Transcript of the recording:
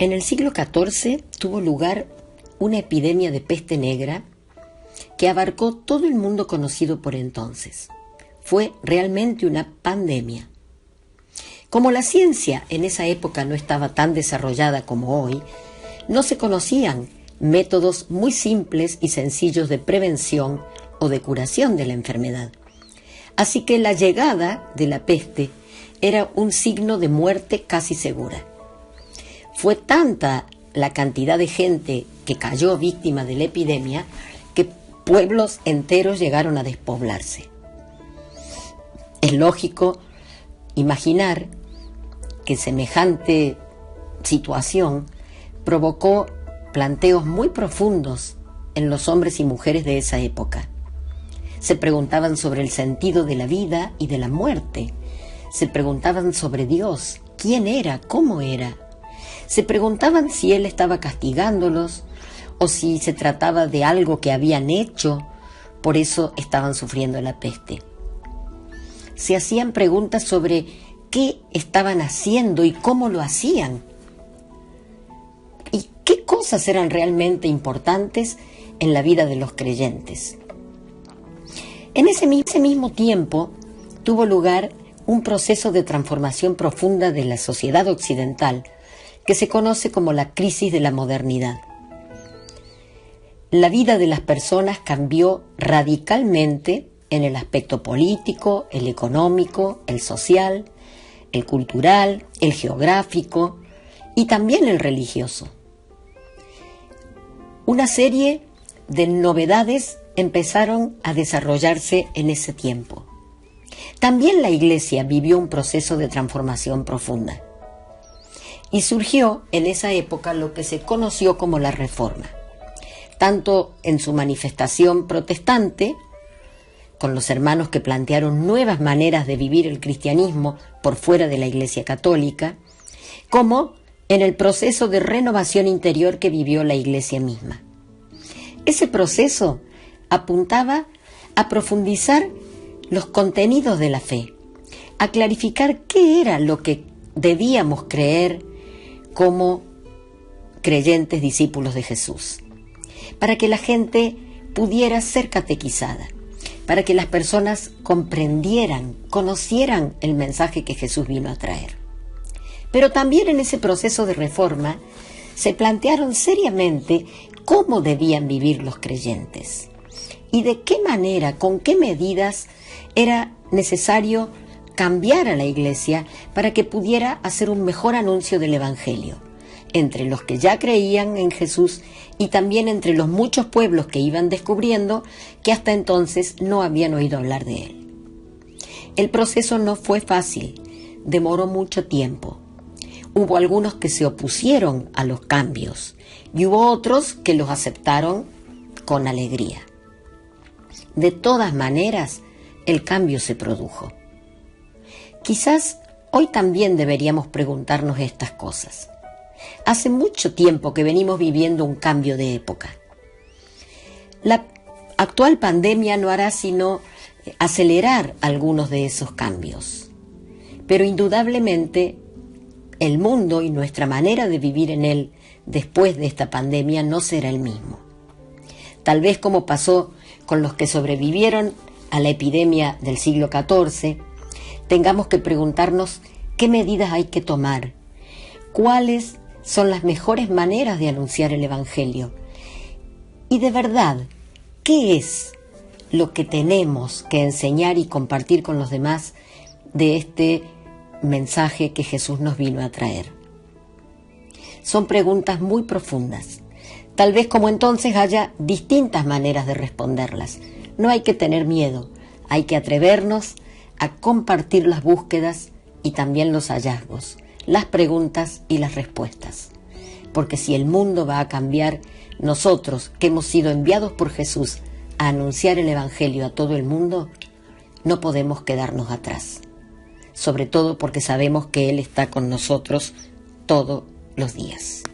En el siglo XIV tuvo lugar una epidemia de peste negra que abarcó todo el mundo conocido por entonces. Fue realmente una pandemia. Como la ciencia en esa época no estaba tan desarrollada como hoy, no se conocían métodos muy simples y sencillos de prevención o de curación de la enfermedad. Así que la llegada de la peste era un signo de muerte casi segura. Fue tanta la cantidad de gente que cayó víctima de la epidemia que pueblos enteros llegaron a despoblarse. Es lógico imaginar que semejante situación provocó planteos muy profundos en los hombres y mujeres de esa época. Se preguntaban sobre el sentido de la vida y de la muerte. Se preguntaban sobre Dios, quién era, cómo era. Se preguntaban si Él estaba castigándolos o si se trataba de algo que habían hecho, por eso estaban sufriendo la peste. Se hacían preguntas sobre qué estaban haciendo y cómo lo hacían. Y qué cosas eran realmente importantes en la vida de los creyentes. En ese mismo tiempo tuvo lugar un proceso de transformación profunda de la sociedad occidental que se conoce como la crisis de la modernidad. La vida de las personas cambió radicalmente en el aspecto político, el económico, el social, el cultural, el geográfico y también el religioso. Una serie de novedades empezaron a desarrollarse en ese tiempo. También la Iglesia vivió un proceso de transformación profunda y surgió en esa época lo que se conoció como la Reforma, tanto en su manifestación protestante, con los hermanos que plantearon nuevas maneras de vivir el cristianismo por fuera de la Iglesia católica, como en el proceso de renovación interior que vivió la Iglesia misma. Ese proceso apuntaba a profundizar los contenidos de la fe, a clarificar qué era lo que debíamos creer como creyentes discípulos de Jesús, para que la gente pudiera ser catequizada, para que las personas comprendieran, conocieran el mensaje que Jesús vino a traer. Pero también en ese proceso de reforma se plantearon seriamente cómo debían vivir los creyentes y de qué manera, con qué medidas era necesario cambiar a la Iglesia para que pudiera hacer un mejor anuncio del Evangelio entre los que ya creían en Jesús y también entre los muchos pueblos que iban descubriendo que hasta entonces no habían oído hablar de Él. El proceso no fue fácil, demoró mucho tiempo. Hubo algunos que se opusieron a los cambios y hubo otros que los aceptaron con alegría. De todas maneras, el cambio se produjo. Quizás hoy también deberíamos preguntarnos estas cosas. Hace mucho tiempo que venimos viviendo un cambio de época. La actual pandemia no hará sino acelerar algunos de esos cambios. Pero indudablemente el mundo y nuestra manera de vivir en él después de esta pandemia no será el mismo. Tal vez como pasó con los que sobrevivieron a la epidemia del siglo XIV, tengamos que preguntarnos qué medidas hay que tomar, cuáles son las mejores maneras de anunciar el Evangelio y de verdad, ¿qué es lo que tenemos que enseñar y compartir con los demás de este mensaje que Jesús nos vino a traer? Son preguntas muy profundas. Tal vez como entonces haya distintas maneras de responderlas. No hay que tener miedo, hay que atrevernos a compartir las búsquedas y también los hallazgos, las preguntas y las respuestas. Porque si el mundo va a cambiar, nosotros que hemos sido enviados por Jesús a anunciar el Evangelio a todo el mundo, no podemos quedarnos atrás. Sobre todo porque sabemos que Él está con nosotros todos los días.